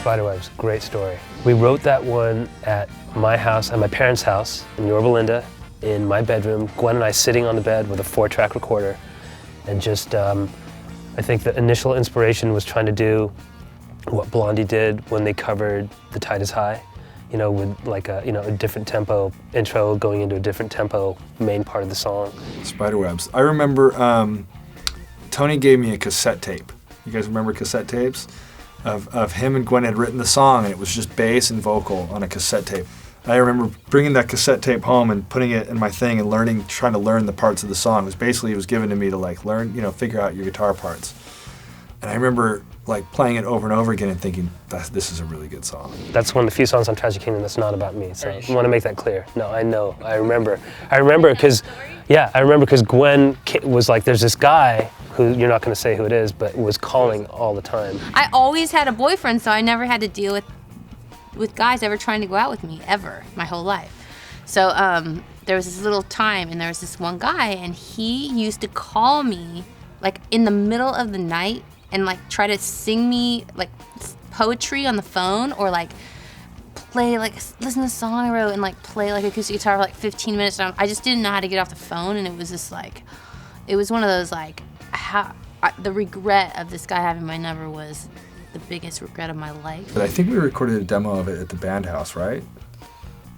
Spiderwebs, great story. We wrote that one at my house, at my parents' house in Yorba Linda, in my bedroom. Gwen and I sitting on the bed with a 4-track recorder, and just, I think the initial inspiration was trying to do what Blondie did when they covered The Tide Is High, you know, with like a, a different tempo intro going into a different tempo main part of the song. Spiderwebs. I remember Tony gave me a cassette tape. You guys remember cassette tapes? Of him and Gwen had written the song, and it was just bass and vocal on a cassette tape. I remember bringing that cassette tape home and putting it in my thing and trying to learn the parts of the song. It was given to me to like learn, figure out your guitar parts. And I remember like playing it over and over again and thinking, this is a really good song. That's one of the few songs on Tragic Kingdom that's not about me, so I want to make that clear. No, I know, I remember because Gwen was like, there's this guy who, you're not going to say who it is, but was calling all the time. I always had a boyfriend, so I never had to deal with guys ever trying to go out with me, ever, my whole life. So there was this little time, and there was this one guy, and he used to call me, like, in the middle of the night and, like, try to sing me, like, poetry on the phone or, like, play, like, listen to a song I wrote and, like, play, like, acoustic guitar for, like, 15 minutes. And I just didn't know how to get off the phone, and it was just, like, it was one of those, like, the regret of this guy having my number was the biggest regret of my life. But I think we recorded a demo of it at the band house, right?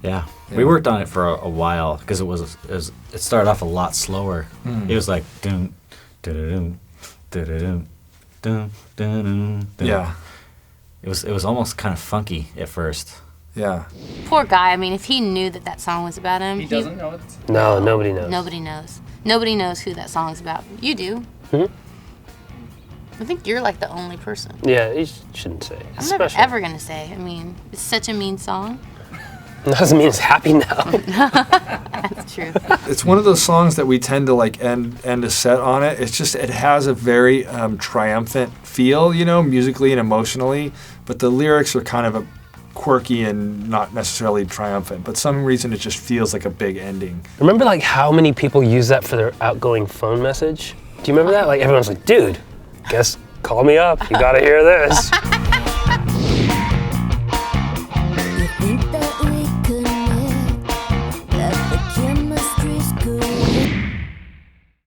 Yeah. We worked on it for a while because it started off a lot slower. It was like dun dun dun dun dun. Yeah. It was almost kind of funky at first. Yeah. Poor guy. I mean, if he knew that song was about him, He doesn't know it? No, nobody knows. Nobody knows. Nobody knows who that song's about. You do. I think you're like the only person. Yeah, you shouldn't say. It's I'm never special. ever gonna say. I mean, it's such a mean song. That doesn't mean it's happy now. That's true. It's one of those songs that we tend to like end a set on it. It's just, it has a very triumphant feel, musically and emotionally, but the lyrics are kind of a quirky and not necessarily triumphant, but some reason it just feels like a big ending. Remember like how many people use that for their outgoing phone message? Do you remember that? Like everyone's like, dude, guess call me up, you gotta hear this.